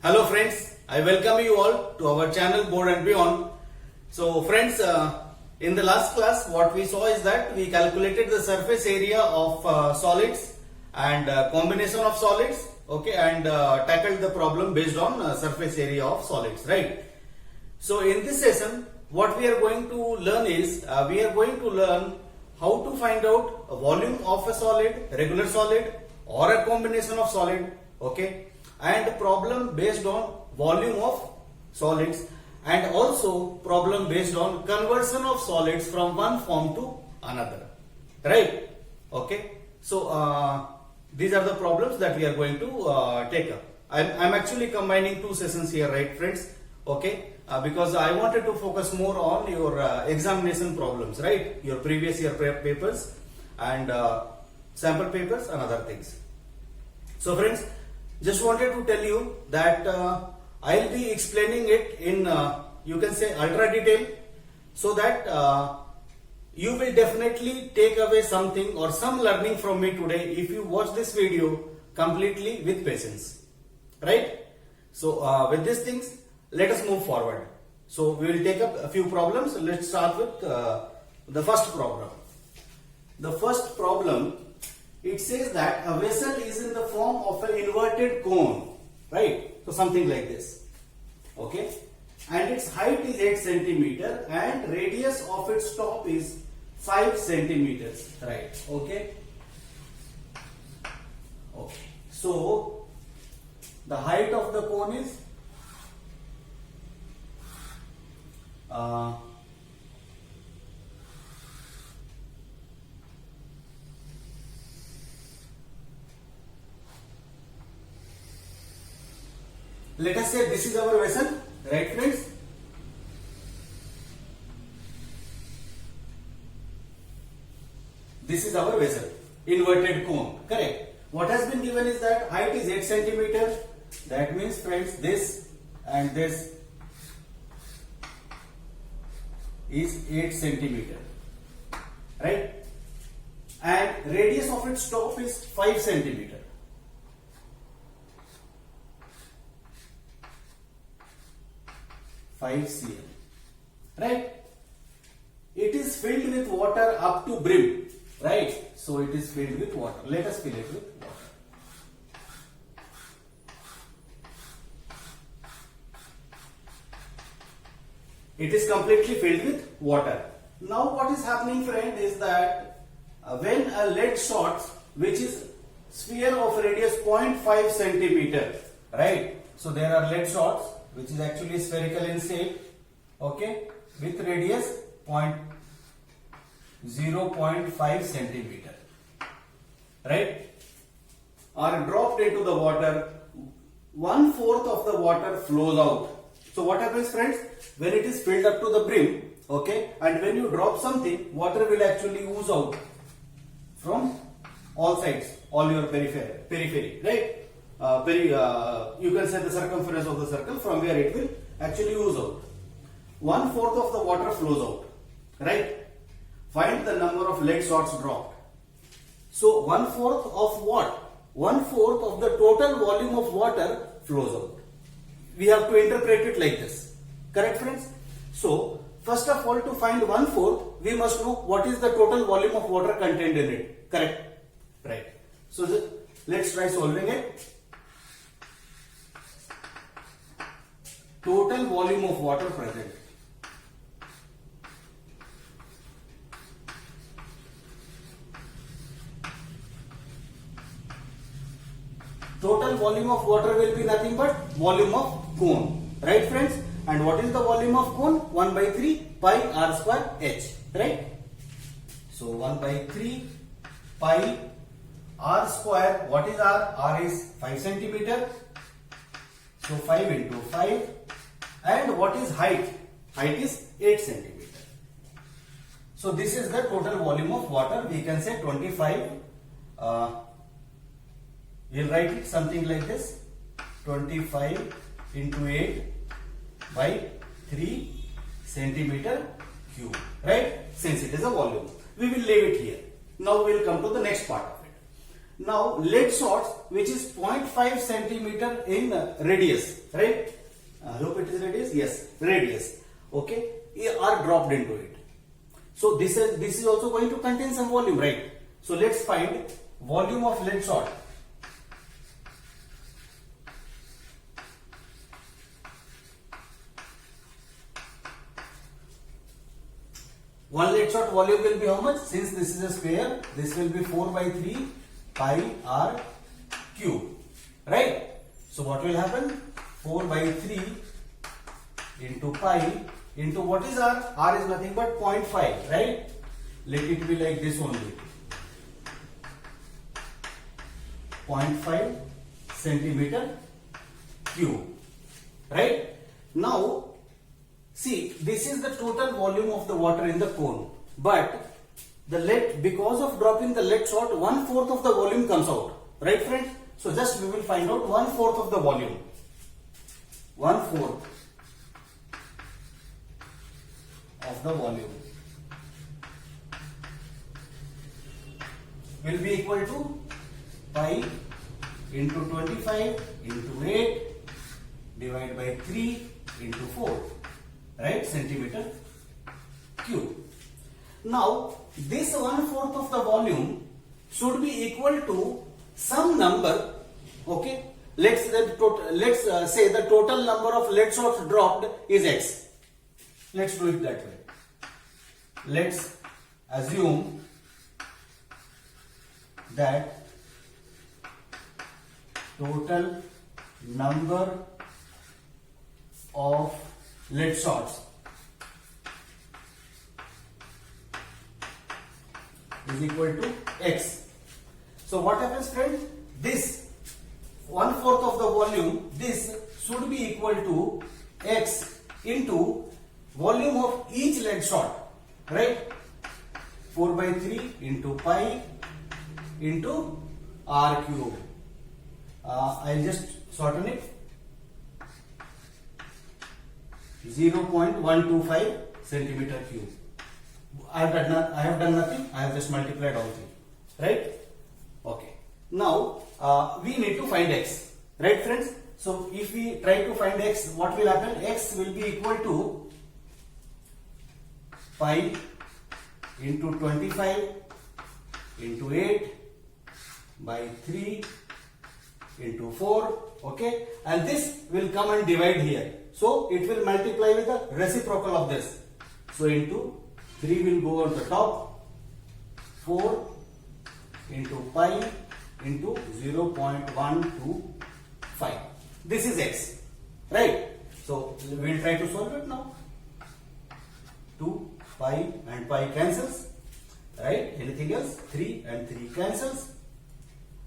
Hello friends, I welcome you all to our channel Board and Beyond. So friends, in the last class what we saw is that we calculated the surface area of solids and combination of solids, okay, and tackled the problem based on surface area of solids, right? So in this session what we are going to learn is, we are going to learn how to find out a volume of a solid, regular solid or a combination of solid, okay, and problem based on volume of solids, and also problem based on conversion of solids from one form to another, right? Okay, so these are the problems that we are going to take up. I'm actually combining two sessions here, right friends? Okay, because I wanted to focus more on your examination problems, right? Your previous year papers and sample papers and other things. So friends, just wanted to tell you that I'll be explaining it in you can say ultra detail, so that you will definitely take away something or some learning from me today if you watch this video completely with patience, right? So with these things, let us move forward. So we will take up a few problems. Let's start with the first problem. The first problem, it says that a vessel is in the form of an inverted cone, right? So something like this, okay, and its height is 8 centimeter and radius of its top is 5 centimeters, right? Okay, okay, so the height of the cone is let us say this is our vessel, right friends? This is our vessel, inverted cone, correct? What has been given is that height is 8 centimeter. That means friends, this and this is 8 centimeter, right? And radius of its top is 5 centimeter. cm, right? It is filled with water up to brim, right? So it is filled with water. Let us fill it with water. It is completely filled with water. Now what is happening, friend, is that when a lead shot, which is sphere of radius 0.5 centimeter, right? So there are lead shots which is actually spherical in shape, okay, with radius 0.5 centimeter, right, are dropped into the water. 1/4 of the water flows out. So what happens, friends, when it is filled up to the brim, okay, and when you drop something, water will actually ooze out from all sides, all your periphery, right? You can say the circumference of the circle, from where it will actually ooze out. 1/4 of the water flows out, right? Find the number of lead shots dropped. So 1/4 of what? 1/4 of the total volume of water flows out. We have to interpret it like this, correct friends? So first of all, to find 1/4, we must know what is the total volume of water contained in it, correct? Right. So let's try solving it. Total volume of water present. Total volume of water will be nothing but volume of cone, right friends? And what is the volume of cone? 1/3 pi r square h, right? So 1/3 pi r square, what is r? R is 5 centimeter. So 5 into 5. And what is height? Height is 8 centimeter. So this is the total volume of water. We can say 25. We'll write it something like this: 25 into 8 by 3 centimeter cube, right? Since it is a volume, we will leave it here. Now we will come to the next part of it. Now lead salts, which is 0.5 centimeter in radius, right? I hope it is radius. Yes, radius. Okay, are dropped into it. So this is also going to contain some volume, right? So let's find volume of lead salt. One lead salt volume will be how much? Since this is a square, this will be 4 by 3 pi r cube, right? So what will happen? 4 by 3 into pi into what is r? R is nothing but 0.5, right? Let it be like this only. 0.5 centimeter cube, right? Now, see, this is the total volume of the water in the cone, but the lead, because of dropping the lead salt, 1/4 of the volume comes out, right friends? So just we will find out 1/4 of the volume. 1/4 of the volume will be equal to pi into 25 into 8 divided by 3 into 4, right? Centimeter cube. Now this 1/4 of the volume should be equal to some number. Okay, let's say the total number of lead salts dropped is x. Let's do it that way. Let's assume that total number of lead salts is equal to x. So what happens, friends? This 1/4 of the volume, this should be equal to x into volume of each lead salt, right? 4 by 3 into pi into r cube. I'll just shorten it. 0.125 centimeter cube. I have done nothing. I have just multiplied all three, right? Okay. Now we need to find x, right, friends? So if we try to find x, what will happen? X will be equal to pi into 25 into 8 by 3 into 4. Okay, and this will come and divide here. So it will multiply with the reciprocal of this. So into 3 will go on the top, 4 into pi into 0.125. This is x, right? So we will try to solve it now. 2 pi and pi cancels, right? Anything else? 3 and 3 cancels,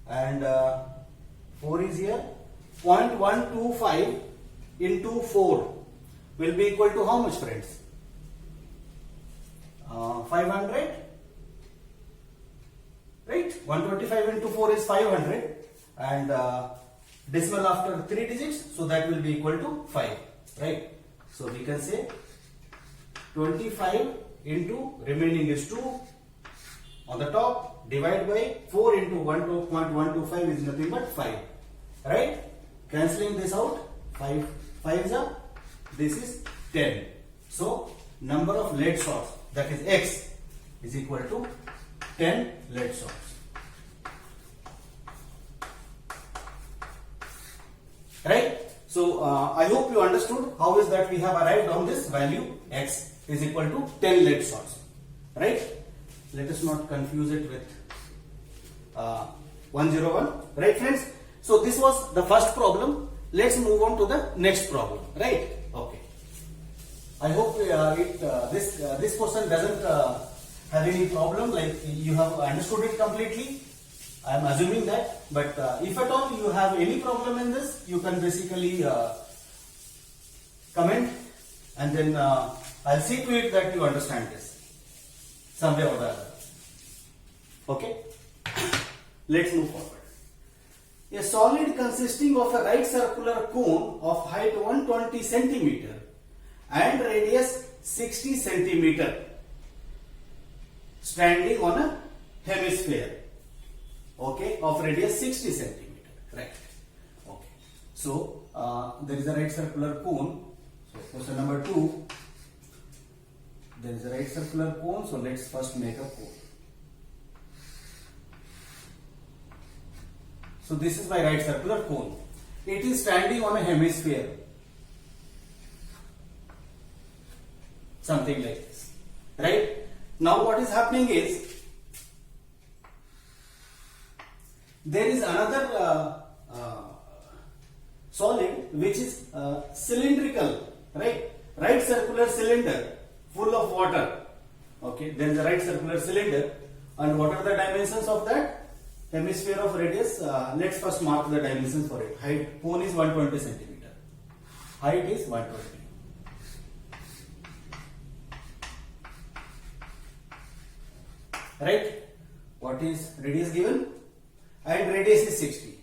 and 4 is here. 0.125 into 4 will be equal to how much, friends? 500, right? 125 into 4 is 500, and decimal after 3 digits, so that will be equal to 5, right? So we can say 25 into remaining is 2 on the top, divide by 4 into 1.125 is nothing but 5, right? Cancelling this out, 5 5s are, this is 10. So number of lead salts, that is x, is equal to 10 lead salts, right? So I hope you understood how is that we have arrived on this value x is equal to 10 lead salts, right? Let us not confuse it with 101, right, friends? So this was the first problem. Let's move on to the next problem, right? Okay. I hope this question doesn't have any problem, like you have understood it completely. I am assuming that, but if at all you have any problem in this, you can basically comment, and then I'll see to it that you understand this some way or the other. Okay? Let's move forward. A solid consisting of a right circular cone of height 120 centimeter and radius 60 centimeter standing on a hemisphere. okay, of radius 60 centimeter, right? Okay, so there is a right circular cone. So question number 2, there is a right circular cone. So let's first make a cone. So this is my right circular cone. It is standing on a hemisphere, something like this, right? Now what is happening is, there is another solid which is cylindrical, right? Right circular cylinder full of water. Okay, there is a right circular cylinder, and what are the dimensions of that hemisphere of radius? Let's first mark the dimensions for it. Height, cone is 120 centimeter. Height is 120. Right? What is radius given? And radius is 60.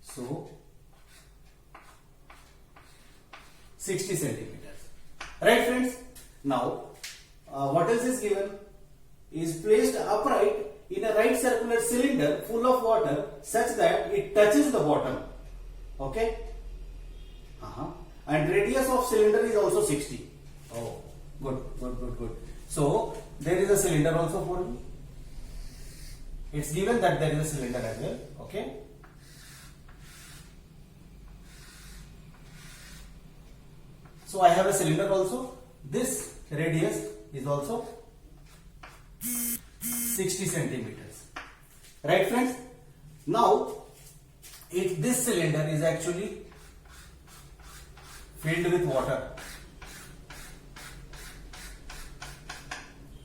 So 60 centimeters. Right, friends? Now, what else is given? Is placed upright in a right circular cylinder full of water such that it touches the bottom. Okay? And radius of cylinder is also 60. Oh, good. So, there is a cylinder also for me. It's given that there is a cylinder as well. Okay? So, I have a cylinder also. This radius is also 60 centimeters. Right, friends? Now, if this cylinder is actually filled with water,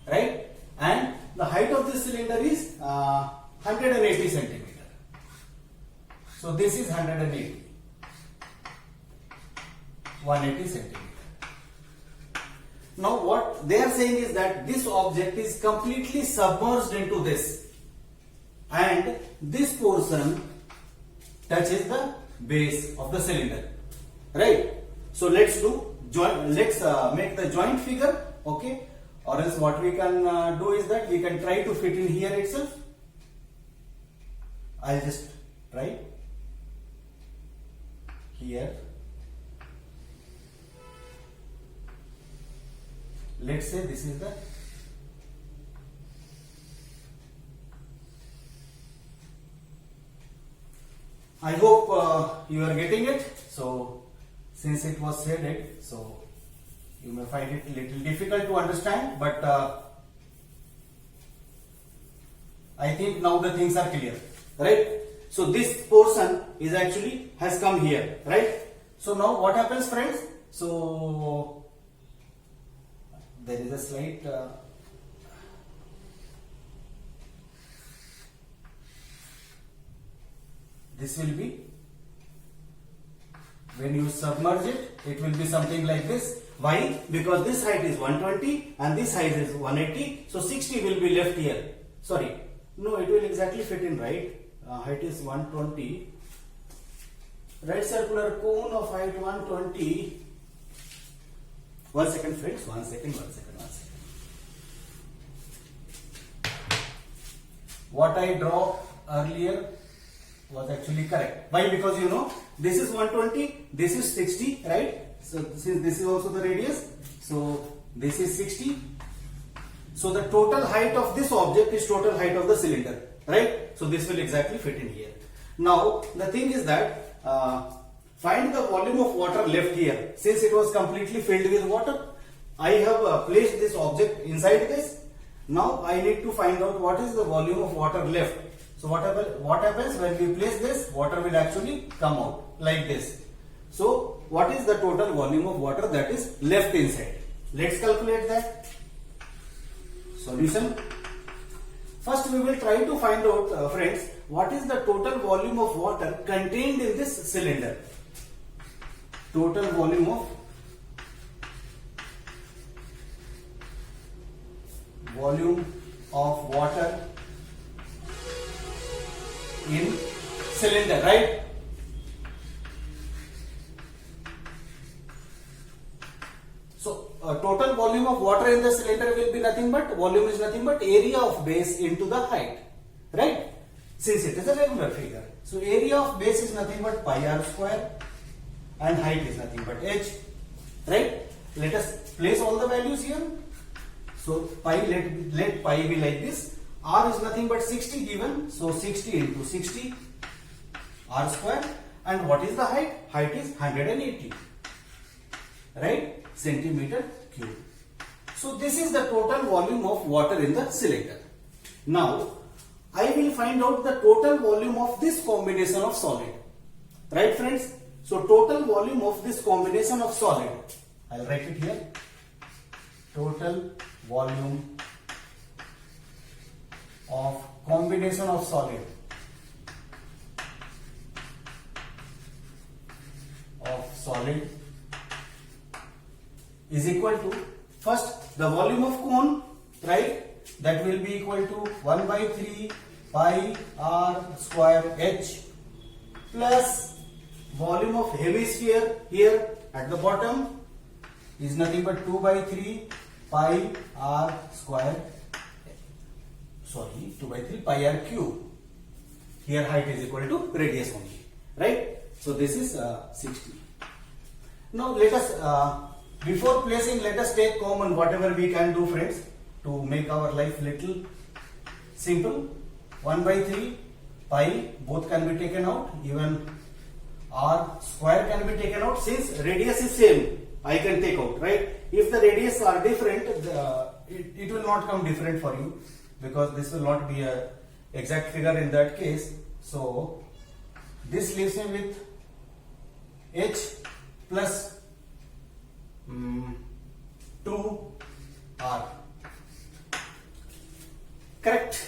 right? And the height of this cylinder is 180 centimeter. So this is 180 centimeter. Now what they are saying is that this object is completely submerged into this, and this portion touches the base of the cylinder, right? So let's make the joint figure, okay? Or else what we can do is that we can try to fit in here itself. I'll just try here. Let's say this is the I hope you are getting it. So since it was shaded, so you may find it a little difficult to understand, but I think now the things are clear, right? So this portion is actually has come here, right? So now what happens, friends? So there is a slight this will be, when you submerge it, it will be something like this. Why? Because this height is 120 and this height is 180. So 60 will be left here. Sorry. No, it will exactly fit in, right? Height is 120. Right circular cone of height 120. 1 second, friends. 1 second. What I draw earlier was actually correct. Why? Because you know, this is 120, this is 60, right? So since this is also the radius, so this is 60. So the total height of this object is total height of the cylinder, right? So this will exactly fit in here. Now the thing is that find the volume of water left here. Since it was completely filled with water, I have placed this object inside this. Now I need to find out what is the volume of water left. So what happens when we place this, water will actually come out like this. So what is the total volume of water that is left inside? Let's calculate that. Solution. First we will try to find out, friends, what is the total volume of water contained in this cylinder. Total volume of water in cylinder, right? So total volume of water in the cylinder will be nothing but, volume is nothing but area of base into the height, right? since it is a regular figure. So area of base is nothing but pi r square and height is nothing but h, right? Let us place all the values here. So pi, let pi be like this. R is nothing but 60 given, so 60 into 60 r square. And what is the height? Height is 180, right? Centimeter cube. So this is the total volume of water in the cylinder. Now I will find out the total volume of this combination of solid, right friends? So total volume of this combination of solid, I'll write it here. Total volume of combination of solid is equal to, first the volume of cone, right? That will be equal to 1 by 3 pi r square h plus volume of hemisphere here at the bottom is nothing but 2 by 3 pi r square, 2 by 3 pi r cube. Here height is equal to radius only, right? So this is 60. Now let us, before placing, let us take common whatever we can do, friends, to make our life little simple. 1 by 3 pi, both can be taken out, even r square can be taken out. Since radius is same, I can take out, right? If the radius are different, it will not come different for you, because this will not be a exact figure in that case. So this leaves me with h plus 2r, correct?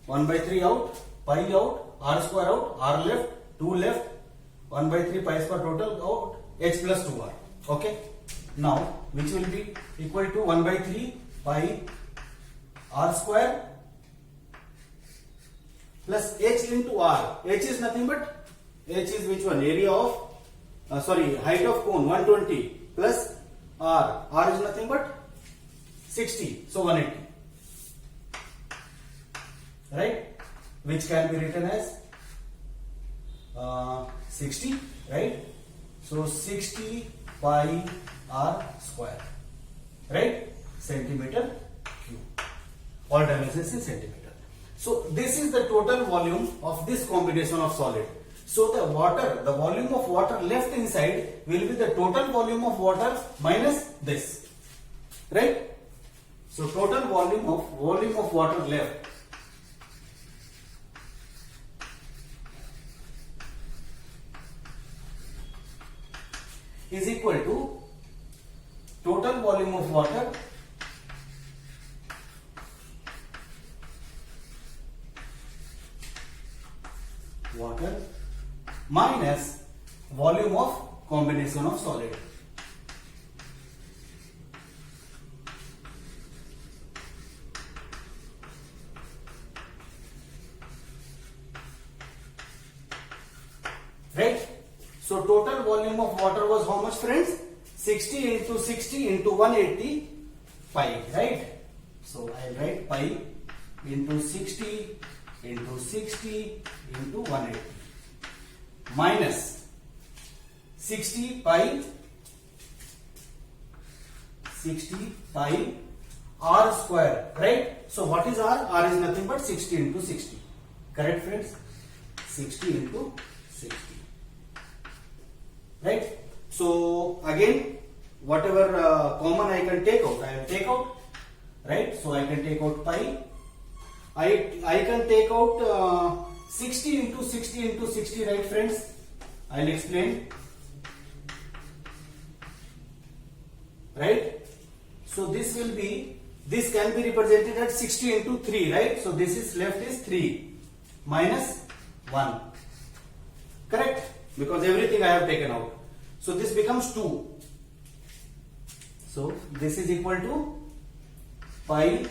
1 by 3 out, pi out, r square out, r left, 2 left, 1 by 3 pi square total out, h plus 2r. Okay. Now which will be equal to 1 by 3 pi r square plus h into r. H is nothing but, h is which one? Area of, height of cone 120 plus r. R is nothing but 60, so 180, right? Which can be written as 60, right? So 60 pi r square, right? Centimeter cube. All dimensions in centimeter. So this is the total volume of this combination of solid. So the volume of water left inside will be the total volume of water minus this, right? So total volume of water left is equal to total volume of water minus volume of combination of solid. Right? So total volume of water was how much, friends? 60 into 60 into 180 pi, right? So I'll write pi into 60 into 60 into 180 minus 60 pi r square, right? So what is r? R is nothing but 60 into 60, correct friends? 60 into 60, right? So again, whatever common I can take out, I will take out, right? So I can take out pi. I can take out 60 into 60 into 60, right friends? I will explain, right? So this will be, this can be represented as 60 into 3, right? So this is left is 3 minus 1, correct? Because everything I have taken out. So this becomes 2. So this is equal to pi,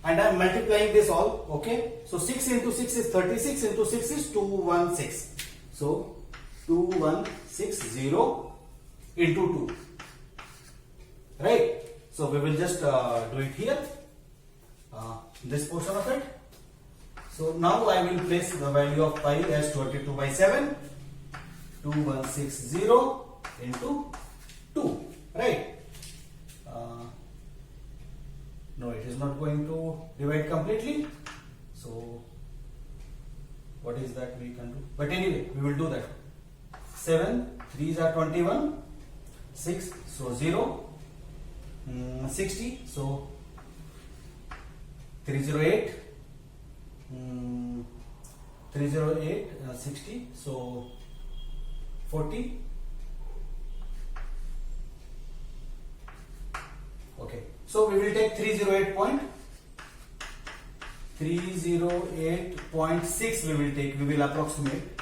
and I am multiplying this all, okay? So 6 into 6 is 36, into 6 is 216. So 2160 into 2, right? So we will just do it here, this portion of it. So now I will place the value of pi as 22 by 7, 2160 into 2, right? No, it is not going to divide completely. So what is that we can do? But anyway, we will do that. 7 3s are 21, 6 so 0, 60 so 308, 308 60 so 40. Okay, so we will take 308.6 we will take, we will approximate,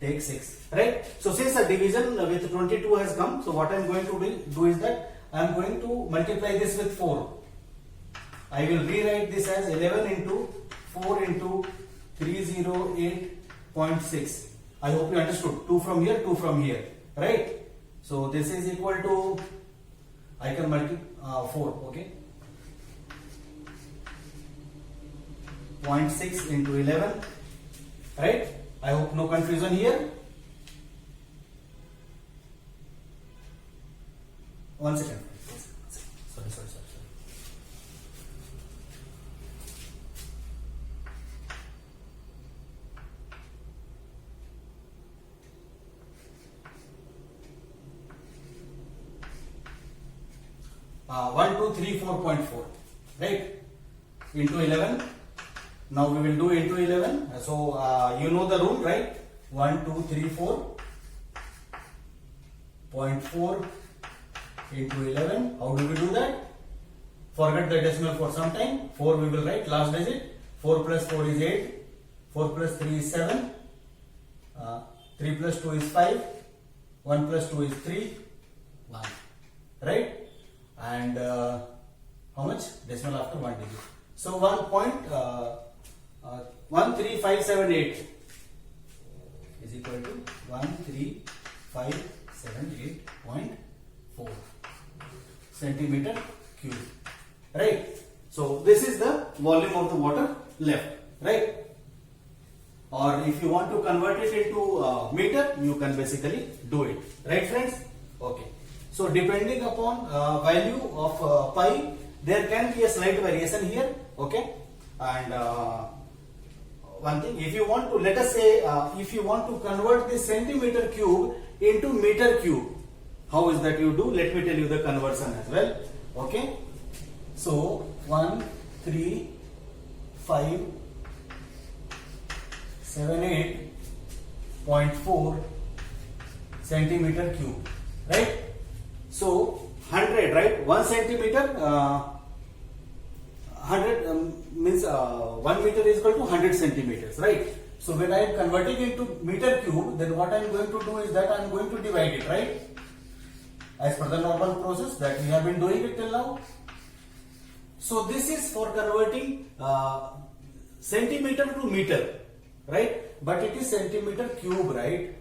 take 6, right? So since a division with 22 has come, so what I am going to do is that I am going to multiply this with 4. I will rewrite this as 11 into 4 into 308.6. I hope you understood. 2 from here, 2 from here, right? So this is equal to, I can multiply 4, okay? 0.6 into 11, right? I hope no confusion here. One second. Sorry. 1234.4, right? Into 11. Now we will do into 11. So you know the rule, right? 1234.4 into 11. How do we do that? Forget the decimal for some time. 4 we will write last digit. 4 plus 4 is 8. 4 plus 3 is 7. 3 plus 2 is 5. 1 plus 2 is 3. 1. Right? And how much? Decimal after 1 digit. So 13578 is equal to 13578.4 centimeter cube, right? So this is the volume of the water left, right? Or if you want to convert it into meter, you can basically do it, right friends? Okay. So depending upon value of pi, there can be a slight variation here, okay? And one thing, if you want to, let us say, if you want to convert this centimeter cube into meter cube, how is that you do? Let me tell you the conversion as well, okay? So 13578.4 centimeter cube, right? So 100, right? 1 centimeter, 100 means 1 meter is equal to 100 centimeters, right? So when I am converting into meter cube, then what I am going to do is that I am going to divide it, right? As per the normal process that we have been doing it till now. So this is for converting centimeter to meter, right? But it is centimeter cube, right?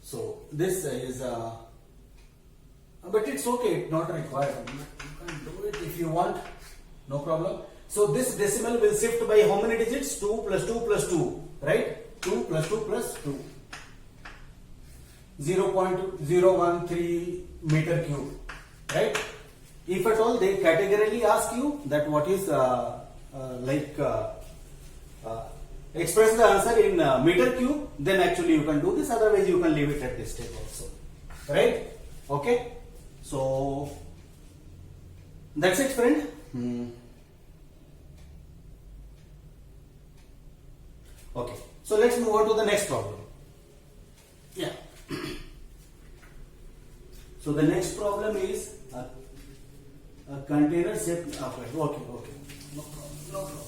So this is, but it's okay, not required. You can do it if you want, no problem. So this decimal will shift by how many digits? 2 plus 2 plus 2, right? 2 plus 2 plus 2. 0.013 meter cube, right? If at all they categorically ask you that what is express the answer in meter cube, then actually you can do this, otherwise you can leave it at this step also, right? Okay, so that's it, friend. Okay, so let's move on to the next problem. Yeah. So the next problem is a container shaped upright. Okay, no problem.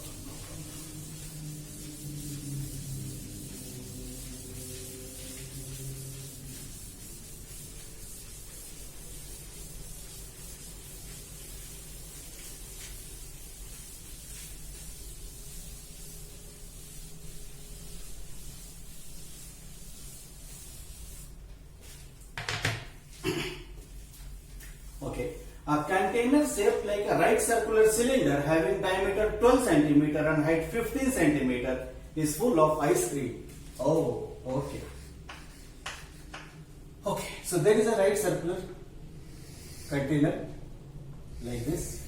A container shaped like a right circular cylinder having diameter 12 centimeter and height 15 centimeter is full of ice cream. Oh, okay. Okay, so there is a right circular container like this.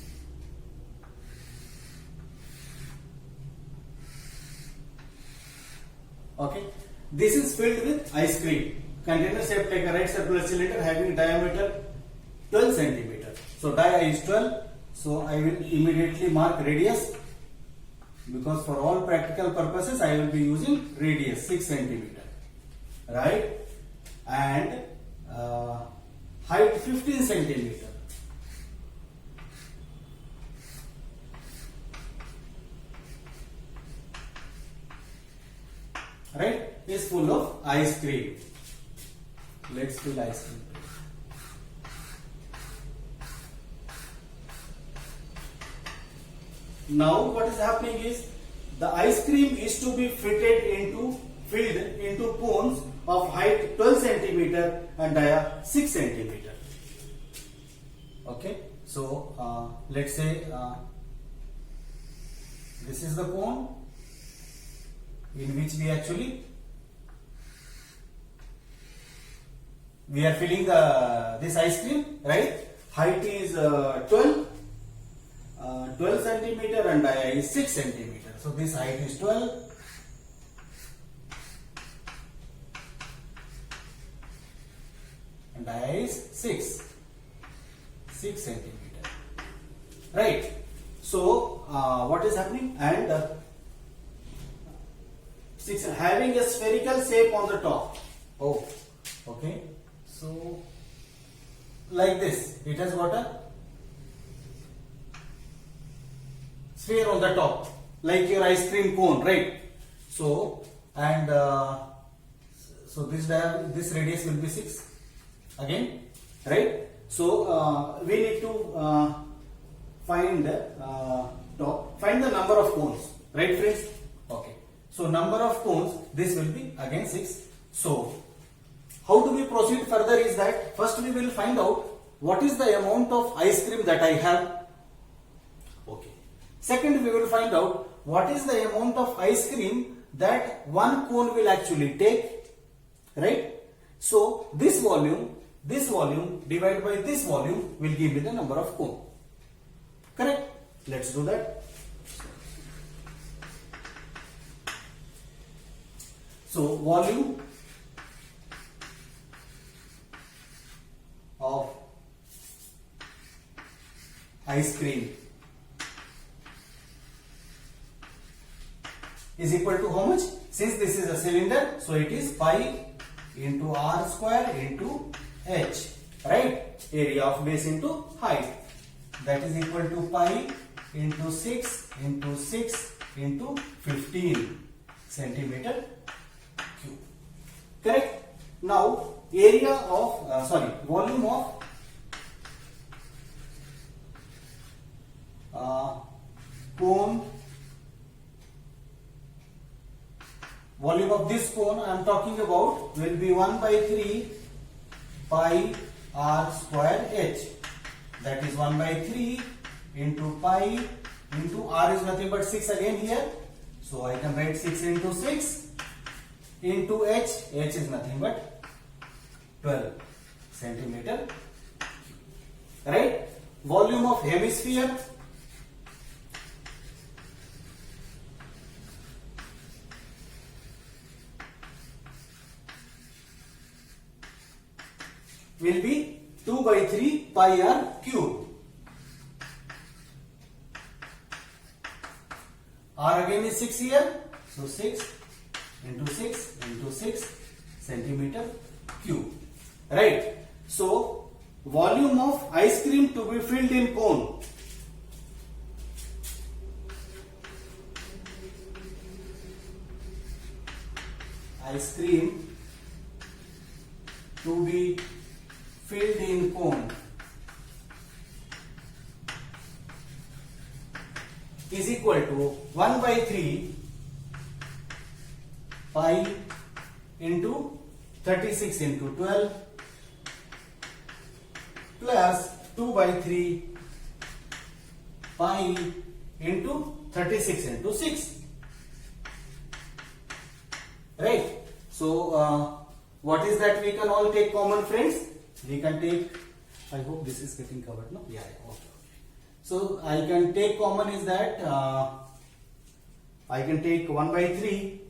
Okay, this is filled with ice cream. Container shaped like a right circular cylinder having diameter 12 centimeter. So dia is 12. So I will immediately mark radius, because for all practical purposes I will be using radius 6 centimeter, right? And height 15 centimeter. Right, is full of ice cream. Let's fill ice cream. Now what is happening is the ice cream is to be filled into cones of height 12 centimeter and dia 6 centimeter. Okay, so let's say this is the cone in which we are filling this ice cream, right? Height is 12 centimeter and dia is 6 centimeter. So this height is 12 and dia is 6 centimeter, right? So what is happening? And having a spherical shape on the top. Oh, okay. So like this, it has got a sphere on the top, like your ice cream cone, right? So and so this radius will be 6 again, right? So we need to find the number of cones, right, friends? Okay. So number of cones, this will be again 6. So how do we proceed further is that first we will find out what is the amount of ice cream that I have. Okay. Second, we will find out what is the amount of ice cream that one cone will actually take, right? So this volume divided by this volume will give me the number of cone. Correct? Let's do that. So volume of ice cream is equal to how much? Since this is a cylinder, so it is pi into r square into h, right? Area of base into height. That is equal to pi into 6 into 6 into 15 centimeter cube. Correct? Now volume of cone, volume of this cone I am talking about will be 1 by 3 pi r square h. That is 1 by 3 into pi into r is nothing but 6 again here. So I can write 6 into 6 into h. H is nothing but 12 centimeter. Right? Volume of hemisphere will be 2 by 3 pi r cube. R again is 6 here. So 6 into 6 into 6 centimeter cube. Right. So volume of ice cream to be filled in cone. Ice cream to be filled in cone is equal to 1 by 3 pi into 36 into 12 plus 2 by 3 pi into 36 into 6. Right? So, what is that we can all take common, friends? We can take, I hope this is getting covered, no? Yeah, okay. So, I can take common is that, I can take 1 by 3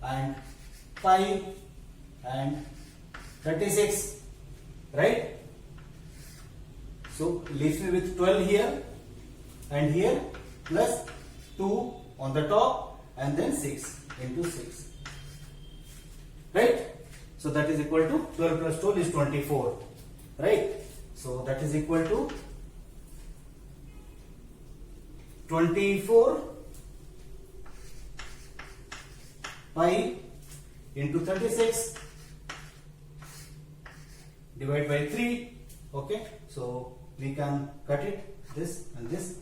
and pi and 36, right? So, leaves me with 12 here and here plus 2 on the top and then 6 into 6, right? So, that is equal to 12 plus 12 is 24, right? So, that is equal to 24 pi into 36 divided by 3. Okay, so we can cut it, this and this,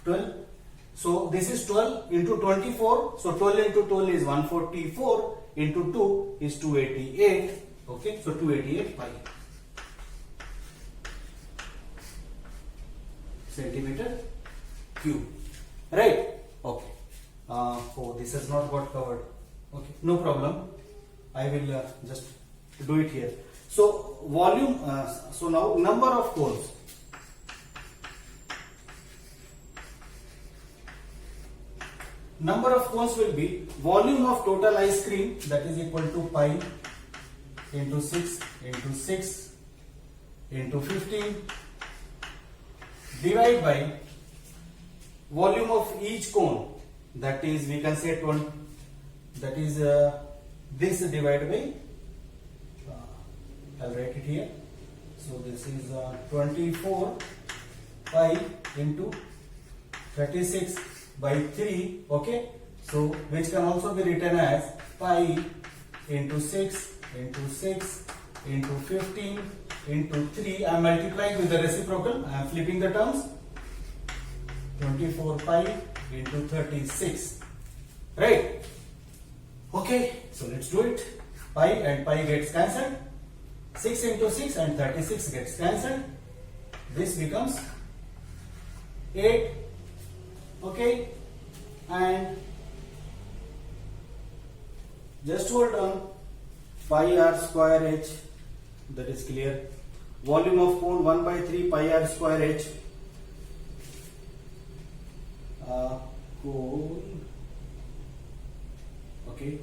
12. So this is 12 into 24. So 12 into 12 is 144 into 2 is 288. Okay, so 288 pi centimeter cube, right? Okay. Oh, this has not got covered. Okay, no problem. I will just do it here. So volume. So now number of cones. Number of cones will be volume of total ice cream, that is equal to pi into 6 into 6 into 15 divided by volume of each cone, that is we can say 20, that is this divided by, I'll write it here. So this is 24 pi into 36 by 3. Okay, so which can also be written as pi into 6 into 6 into 15 into 3. I am multiplying with the reciprocal. I am flipping the terms. 24 pi into 36. Right? Okay, so let's do it. Pi and pi gets cancelled. 6 into 6 and 36 gets cancelled. This becomes 8. Okay, and just hold on. Pi r square h, that is clear. Volume of cone 1 by 3 pi r square h. Cone. Okay,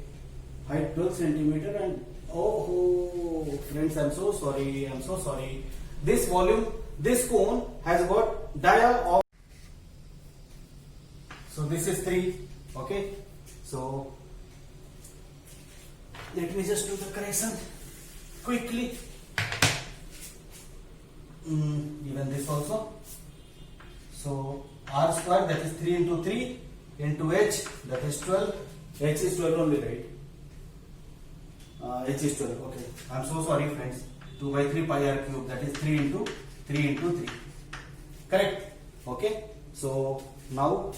height 12 centimeter and oh friends, I'm so sorry. This volume, this cone has got dia of. So this is 3. Okay, so let me just do the correction quickly. Even this also. So r square, that is 3 into 3 into h, that is 12. H is 12 only, right? H is 12. Okay, I'm so sorry friends. 2 by 3 pi r cube, that is 3 into 3 into 3. Correct? Okay, so now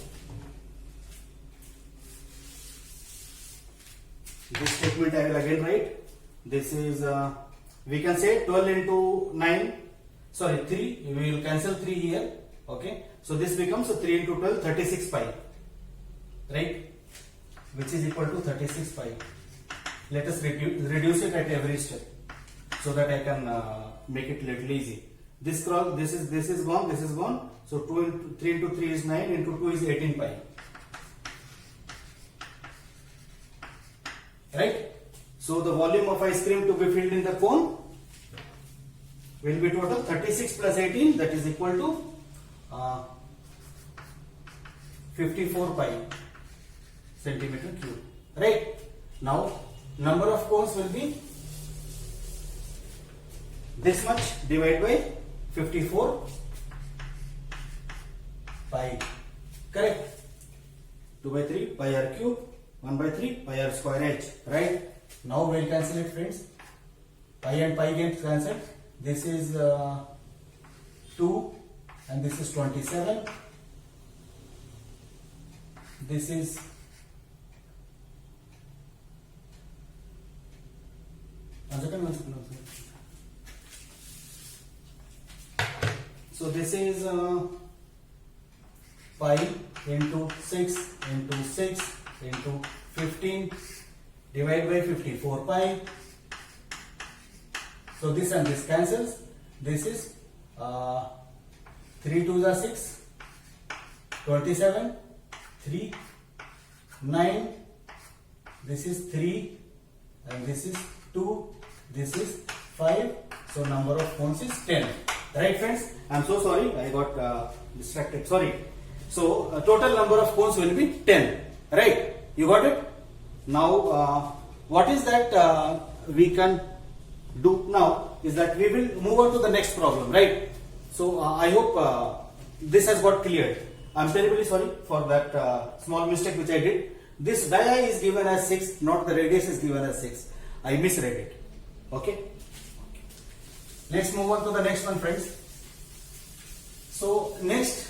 this statement I will again write. This is we can say 12 into 9, sorry 3, we will cancel 3 here. Okay, so this becomes 3 into 12, 36 pi, right, which is equal to 36 pi. Let us reduce it at every step so that I can make it little easy. This is gone, this is gone. So 3 into 3 is 9, into 2 is 18 pi. Right? So the volume of ice cream to be filled in the cone will be total 36 plus 18, that is equal to 54 pi centimeter cube. Right? Now number of cones will be this much divided by 54 pi. Correct? 2 by 3 pi r cube, 1 by 3 pi r square h. Right? Now we'll cancel it, friends. Pi and pi get cancelled. This is 2 and this is 27. This is one second. into 6 into 6 into 15 divide by 50 4 pi. So this and this cancels. This is 3 2s are 6, 27, 3, 9. This is 3 and this is 2. This is 5. So number of cones is 10. Right, friends? I'm so sorry, I got distracted. Sorry. So total number of cones will be 10. Right? You got it? Now, what is that we can do now is that we will move on to the next problem. Right? So I hope this has got cleared. I'm terribly sorry for that small mistake which I did. This dia is given as 6, not the radius is given as 6. I misread it. Okay? Let's move on to the next one, friends. So next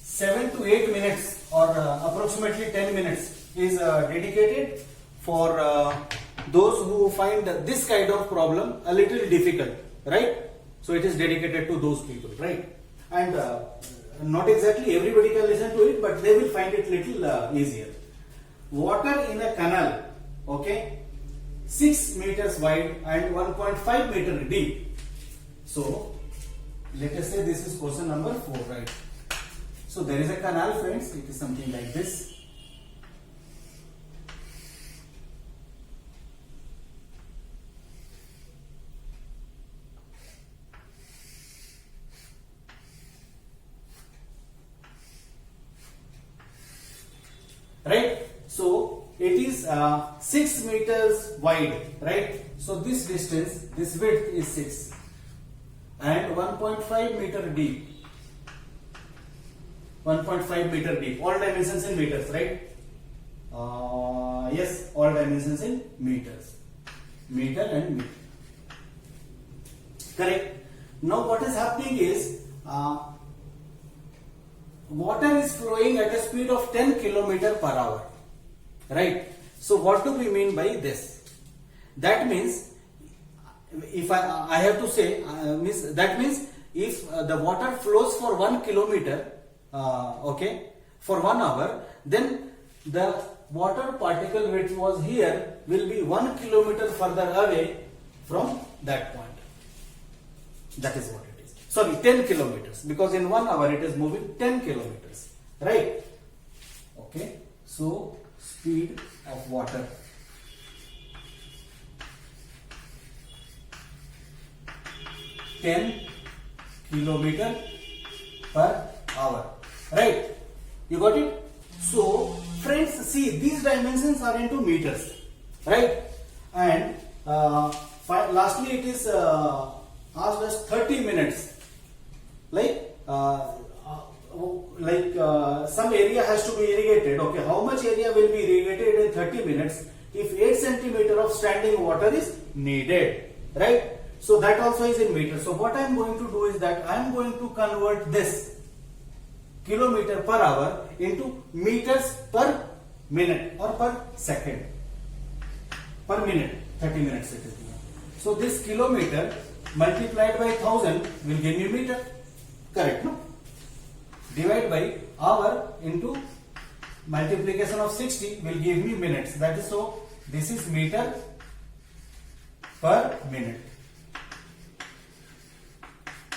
7 to 8 minutes or approximately 10 minutes is dedicated for those who find this kind of problem a little difficult, right? So it is dedicated to those people, right? And not exactly everybody can listen to it, but they will find it little easier. Water in a canal, okay, 6 meters wide and 1.5 meter deep. So let us say this is question number 4, right? So there is a canal, friends. It is something like this. Right? So it is 6 meters wide, right? So this distance, this width is 6 and 1.5 meter deep. 1.5 meter deep. All dimensions in meters, right? Yes, all dimensions in meters. Meter and meter. Correct. Now what is happening is water is flowing at a speed of 10 km per hour. Right? So what do we mean by this? That means, if I have to say, that means if the water flows for 1 kilometer, okay, for 1 hour, then the water particle which was here will be 1 kilometer further away from that point. That is what it is. Sorry, 10 kilometers, because in 1 hour it is moving 10 kilometers, right? Okay, so speed of water. km per hour, right? You got it? So friends, see, these dimensions are into meters, right? And lastly it is asked us 30 minutes, like some area has to be irrigated. Okay, how much area will be irrigated in 30 minutes if 8 centimeter of standing water is needed, right? So that also is in meters. So what I am going to do is that I am going to convert this kilometer per hour into meters per minute or per second. Per minute, 30 minutes it is given. So this kilometer multiplied by 1000 will give me meter. Correct, no? Divide by hour into multiplication of 60 will give me minutes. That is, so this is meter per minute.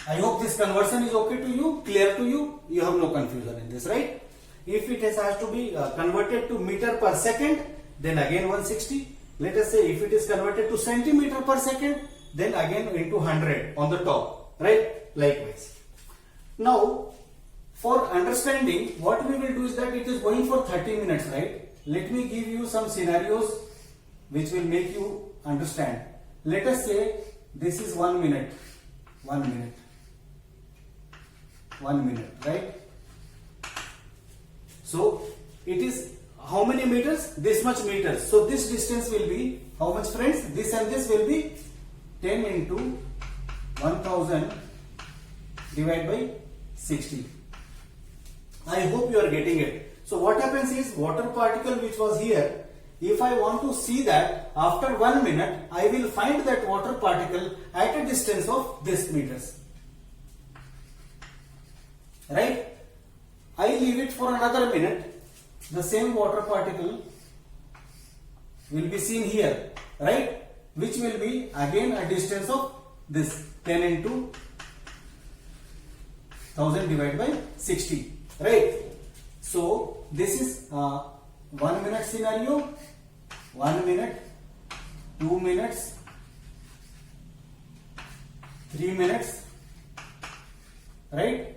I hope this conversion is okay to you, clear to you. You have no confusion in this, right? If it has to be converted to meter per second, then again 160. Let us say if it is converted to centimeter per second, then again into 100 on the top, right? Likewise. Now, for understanding, what we will do is that it is going for 30 minutes, right? Let me give you some scenarios which will make you understand. Let us say this is 1 minute. 1 minute. 1 minute, right? So it is how many meters? This much meters. So this distance will be how much, friends? This and this will be 10 into 1000 divided by 60. I hope you are getting it. So what happens is, water particle which was here, if I want to see that after 1 minute, I will find that water particle at a distance of this meters. Right? I leave it for another minute, the same water particle will be seen here, right? Which will be again a distance of this 10 into 1000 divided by 60, right? So this is 1 minute scenario, 1 minute, 2 minutes, 3 minutes, right?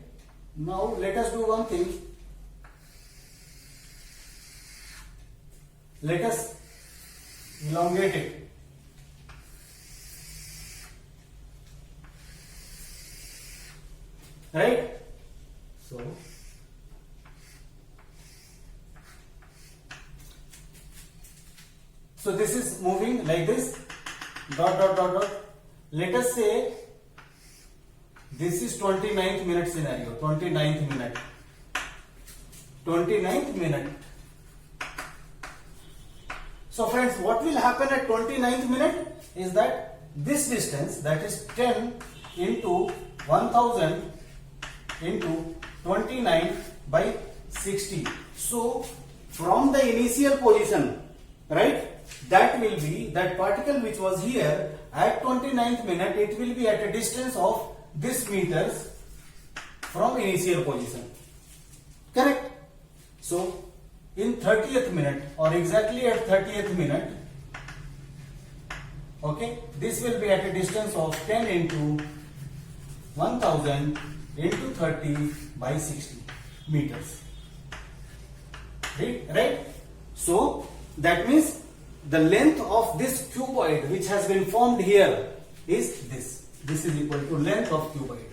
Now let us do one thing. Let us elongate it. Right? So this is moving like this, dot dot dot dot. Let us say this is 29th minute scenario, 29th minute. 29th minute. So friends, what will happen at 29th minute is that this distance, that is 10 into 1000 into 29 by 60. So from the initial position, right, that will be, that particle which was here at 29th minute, it will be at a distance of this meters from initial position. Correct? So in 30th minute, or exactly at 30th minute, okay, this will be at a distance of 10 into 1000 into 30 by 60 meters. Right? So that means the length of this cuboid which has been formed here is this. This is equal to length of cuboid.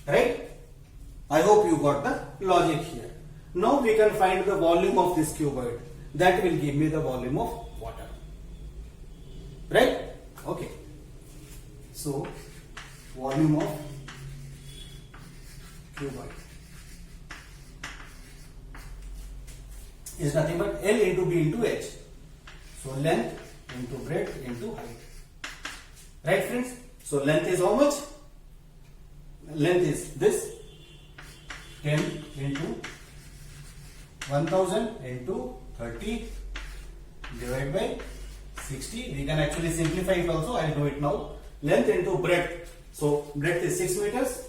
Right? I hope you got the logic here. Now we can find the volume of this cuboid. That will give me the volume of water. Right? Okay. So, volume of cuboid is nothing but L into B into H. So, length into breadth into height. Right, friends? So, length is how much? Length is this, 10 into 1000 into 30 divided by 60. We can actually simplify it also. I will do it now. Length into breadth. So breadth is 6 meters,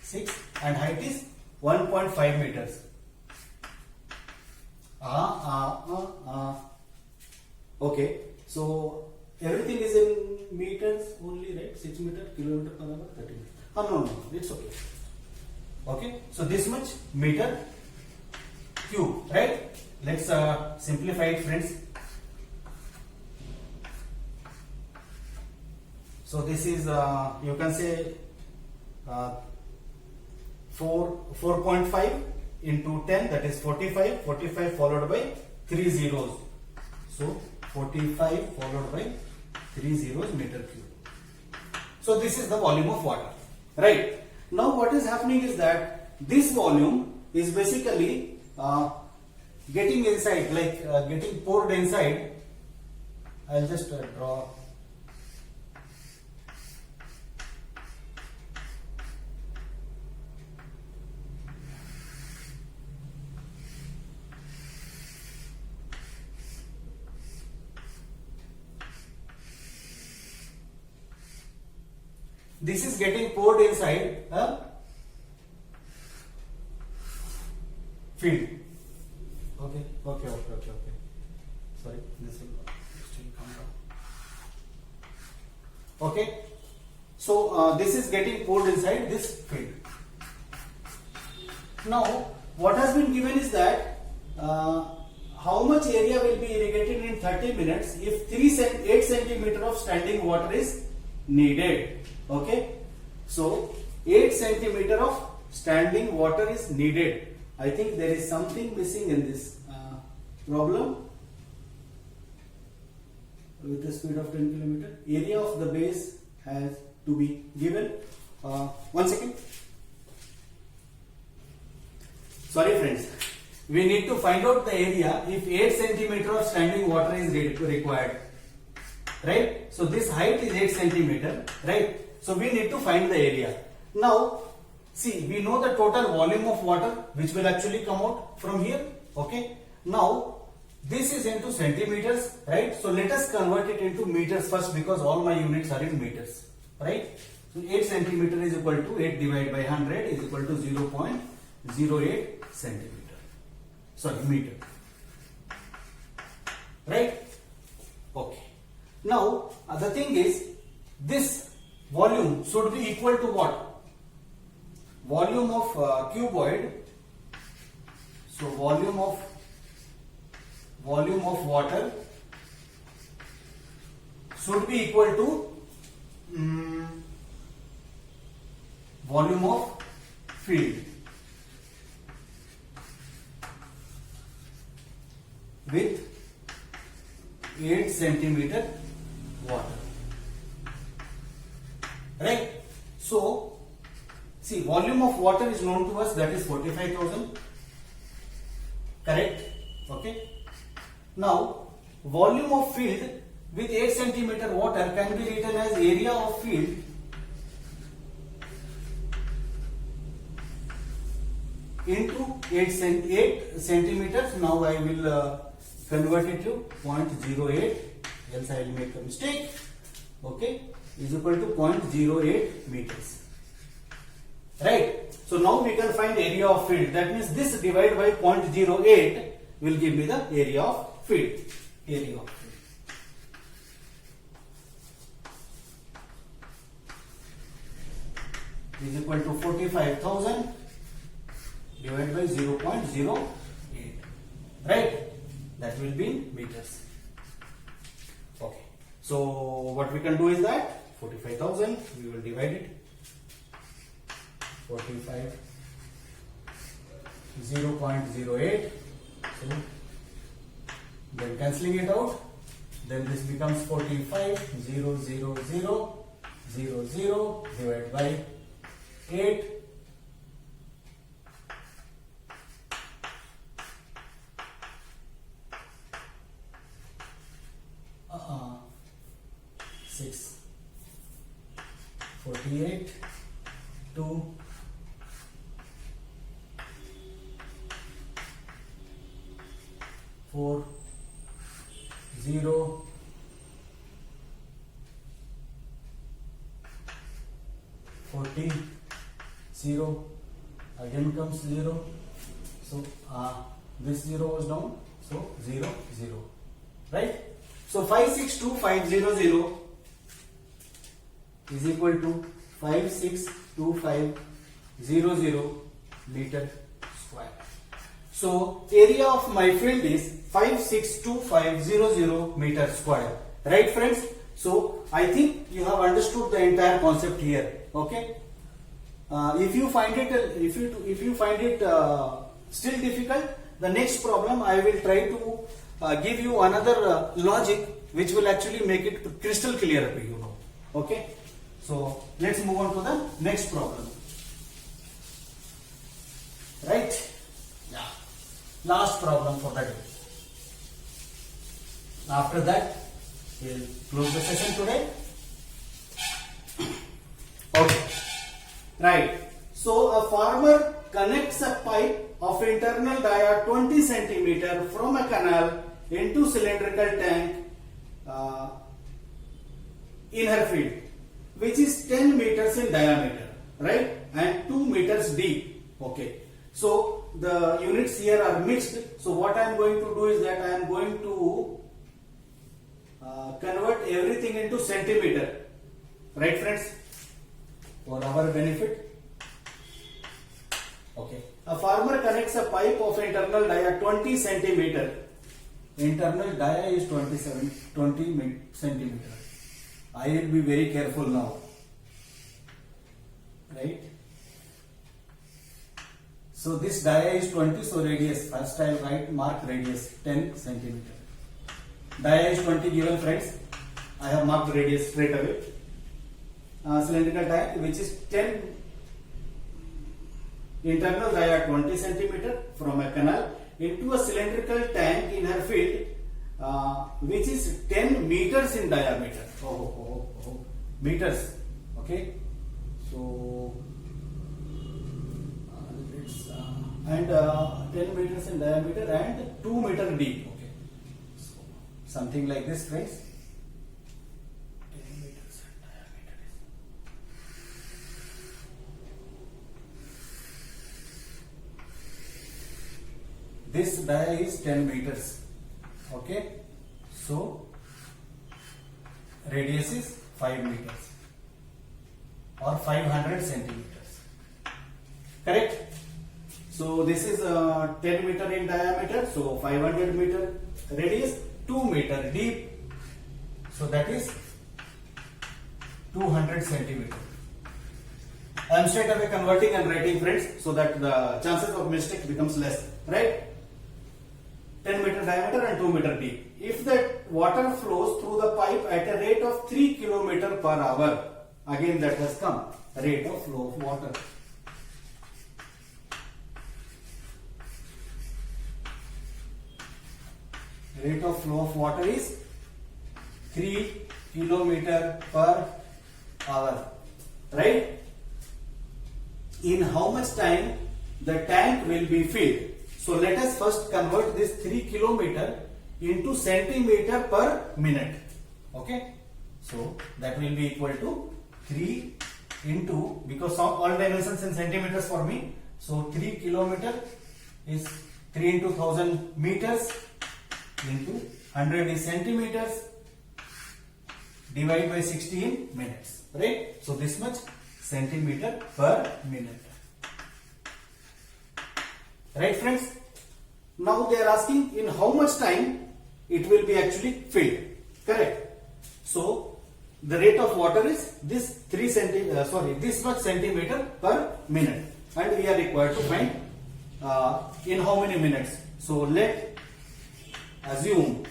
6, and height is 1.5 meters. Okay. So everything is in meters only, right? 6 meter, kilometer per hour, 30 meters. No, it's okay. Okay. So this much meter cube, right? Let's simplify it, friends. So this is you can say 4.5 into 10, that is 45. 45 followed by 3 zeros. So 45 followed by 3 zeros meter cube. So this is the volume of water, right? Now what is happening is that this volume is basically getting inside, like getting poured inside. I'll just draw. This is getting poured inside a field. Okay. Sorry, this will still come down. Okay. So this is getting poured inside this field. Now, what has been given is that how much area will be irrigated in 30 minutes if 8 centimeter of standing water is needed. Okay, so 8 centimeter of standing water is needed. I think there is something missing in this problem. With the speed of 10 kilometer, area of the base has to be given. 1 second. Sorry friends, we need to find out the area if 8 centimeter of standing water is required. Right? So this height is 8 centimeter, right? So we need to find the area. Now see, we know the total volume of water which will actually come out from here. Okay. Now this is into centimeters, right? So let us convert it into meters first, because all my units are in meters, right? So 8 centimeter is equal to 8 divided by 100 is equal to 0.08 centimeter. Sorry, meter. Right? Okay. Now the thing is, this volume should be equal to what? Volume of cuboid. So volume of water should be equal to volume of field with 8 centimeter water, right? So see, volume of water is known to us, that is 45,000, correct? Okay. Now volume of field with 8 centimeter water can be written as area of field into 8 centimeters. Now I will convert it to 0.08, else I will make a mistake. Okay, is equal to 0.08 meters, right? So now we can find area of field. That means this divided by 0.08 will give me the area of field. Area of field is equal to 45,000 divided by 0.08, right? That will be in meters. Okay. So what we can do is that 45,000 we will divide it. 45 0.08. So then cancelling it out, then this becomes 45 divided by 8. Six 48 2 4 0 40 0 again comes 0. So this 0 was down, so 0 0, right? So 562,500 is equal to 562,500 meter square. So area of my field is 562,500 meter square, right friends? So I think you have understood the entire concept here. Okay. If you find it still difficult, the next problem I will try to give you another logic which will actually make it crystal clear to you now. Okay. So let's move on to the next problem. Right? Yeah. Last problem for the day. After that, we'll close the session today. Okay. Right. So a farmer connects a pipe of internal dia 20 cm from a canal into cylindrical tank in her field, which is 10 meters in diameter, right, and 2 meters deep. Okay. So the units here are mixed. So what I am going to do is that I am going to convert everything into centimeter, right friends, for our benefit. Okay. A farmer connects a pipe of internal dia 20 centimeter. Internal dia is 20 centimeter. I will be very careful now, right? So this dia is 20, so radius, first I will mark radius 10 centimeter. Dia is 20 given friends. I have marked radius straight away. Cylindrical tank which is 10, internal dia 20 centimeter from a canal into a cylindrical tank in her field which is 10 meters in diameter. Meters. Okay, so let's and 10 meters in diameter and 2 meter deep. Okay, so something like this, friends. 10 meters in diameter. This dia is 10 meters. Okay, so radius is 5 meters or 500 centimeters. Correct? So this is 10 meter in diameter, so 500 meter radius, 2 meter deep, so that is 200 centimeter. I am straight away converting and writing, friends, so that the chances of mistake becomes less, right? 10 meter diameter and 2 meter deep. If that water flows through the pipe at a rate of 3 km per hour, again that has come, rate of flow of water. Rate of flow of water is 3 km per hour, right? In how much time the tank will be filled? So let us first convert this 3 km into centimeter per minute. Okay, so that will be equal to 3 into, because all dimensions in centimeters for me, so 3 km is 3 into 1000 meters into 100 is centimeters, divide by 60 in minutes, right? So this much centimeter per minute. Right, friends? Now they are asking in how much time it will be actually filled. Correct? So the rate of water is this this much centimeter per minute, and we are required to find in how many minutes. So let assume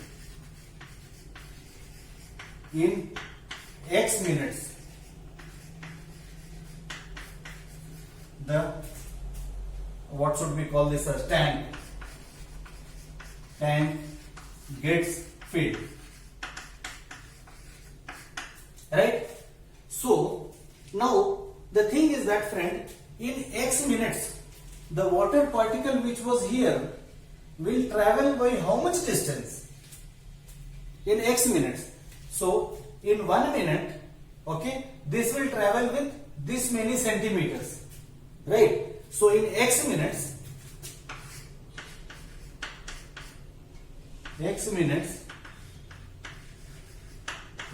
in x minutes the, what should we call this as, tank gets filled, right? So now the thing is that, friend, in x minutes the water particle which was here will travel by how much distance? In x minutes. So in 1 minute, okay, this will travel with this many centimeters, right? So in x minutes,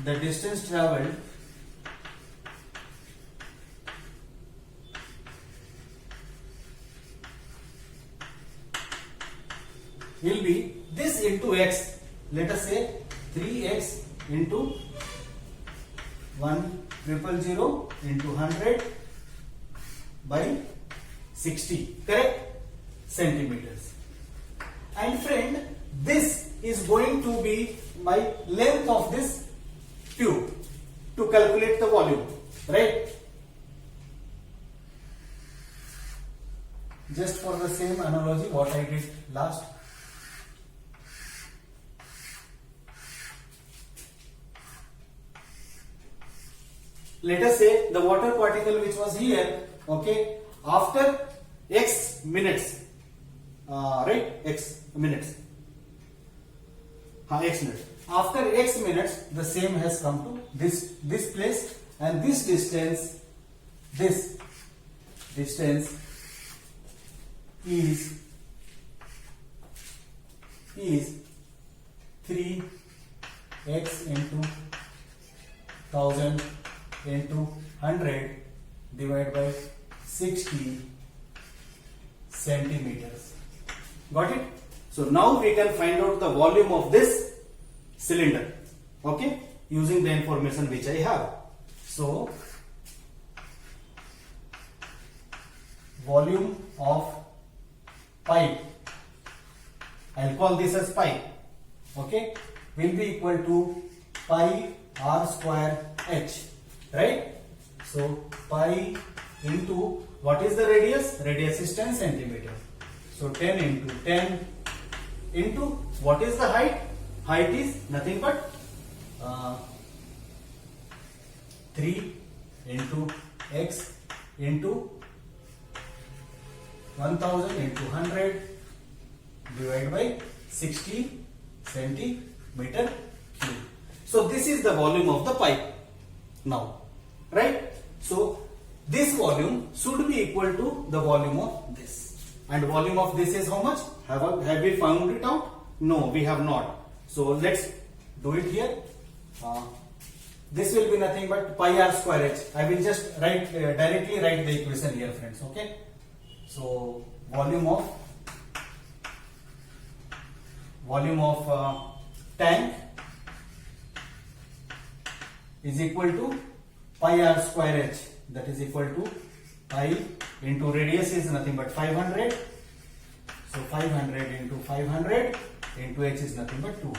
the distance traveled will be this into x. Let us say 3x into 1,000 into 100 by 60, correct? Centimeters. And friend, this is going to be my length of this tube to calculate the volume, right? Just for the same analogy what I did last. Let us say the water particle which was here, okay, after x minutes, right, x minutes, x minutes. After x minutes, the same has come to this place, and this distance is 3x into 1000 into 100 divided by 60 centimeters. Got it? So now we can find out the volume of this cylinder, okay, using the information which I have. So volume of pipe, I'll call this as pipe, okay, will be equal to pi r square h, right? So pi into, what is the radius? Radius is 10 centimeter. So 10 into 10 into, what is the height? Height is nothing but 3 into x into 1000 into 100 divided by 60 centimeter cube. So this is the volume of the pipe now, right? So this volume should be equal to the volume of this, and volume of this is how much? Have we found it out? No, we have not. So let's do it here. This will be nothing but pi r square h. I will just directly write the equation here, friends. Okay. So volume of tank is equal to pi r square h. That is equal to pi into radius is nothing but 500. So 500 into 500 into h is nothing but 200.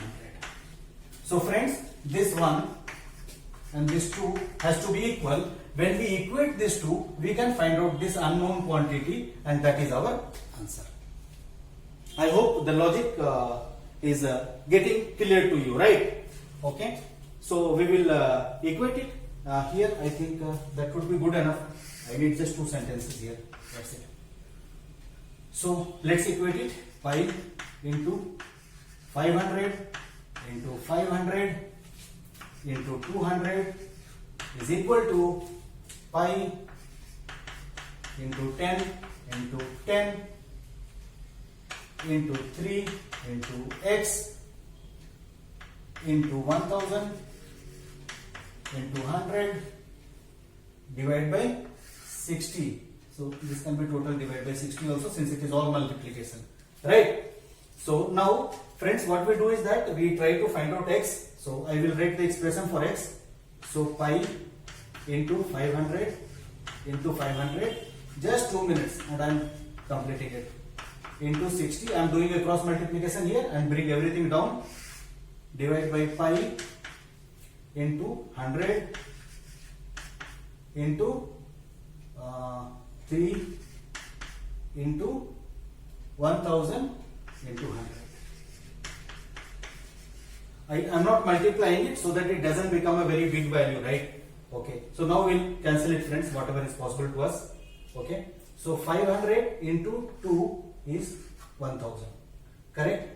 So friends, this one and this 2 has to be equal. When we equate these two, we can find out this unknown quantity, and that is our answer. I hope the logic is getting clear to you, right? Okay. So we will equate it here. I think that would be good enough. I need just 2 sentences here. That's it. So let's equate it. Pi into 500 into 500 into 200 is equal to pi into 10 into 10 into 3 into x into 1000 into 100 divided by 60. So this can be total divided by 60 also, since it is all multiplication, right? So now friends, what we do is that we try to find out x. So I will write the expression for x. So pi into 500 into 500, just 2 minutes and I am completing it, into 60. I am doing a cross multiplication here and bring everything down, divide by pi into 100 into 3 into 1000 into 100. I am not multiplying it so that it doesn't become a very big value, right? Okay. So now we'll cancel it, friends, whatever is possible to us. Okay. So 500 into 2 is 1000. Correct?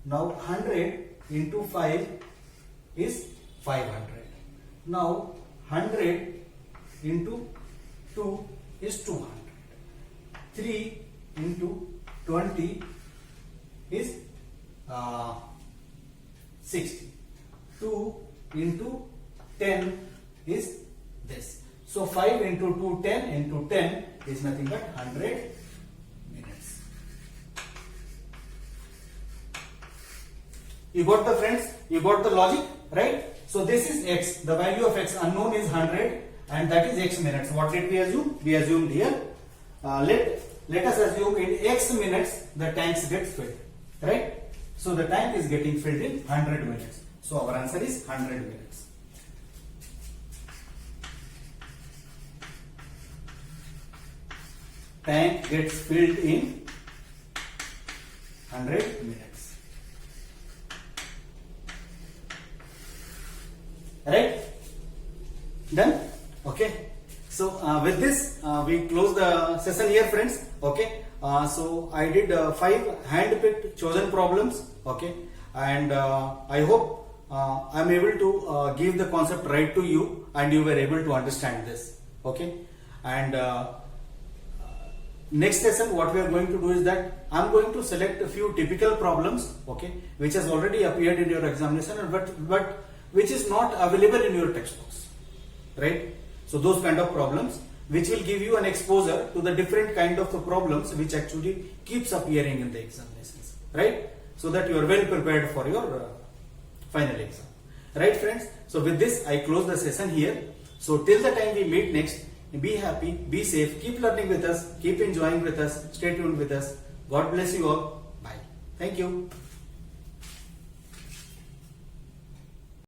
Now 100 into 5 is 500. Now 100 into 2 is 200. 3 into 20 is 60. 2 into 10 is this. So 5 into 2, 10 into 10 is nothing but 100 minutes. You got the friends? You got the logic, right? So this is x. The value of x unknown is 100, and that is x minutes. What did we assume? We assumed here. Let us assume in x minutes the tanks get filled, right? So the tank is getting filled in 100 minutes. So our answer is 100 minutes. Tank gets filled in 100 minutes. Right? Done? Okay. So with this we close the session here, friends. Okay. So I did 5 hand-picked chosen problems. Okay. And I hope I am able to give the concept right to you and you were able to understand this. Okay. And next session what we are going to do is that I am going to select a few typical problems, okay, which has already appeared in your examination, but which is not available in your textbooks, right? So those kind of problems which will give you an exposure to the different kind of the problems which actually keeps appearing in the examinations, right? So that you are well prepared for your final exam, right, friends? So with this I close the session here. So till the time we meet next, be happy, be safe, keep learning with us, keep enjoying with us, stay tuned with us. God bless you all. Bye. Thank you.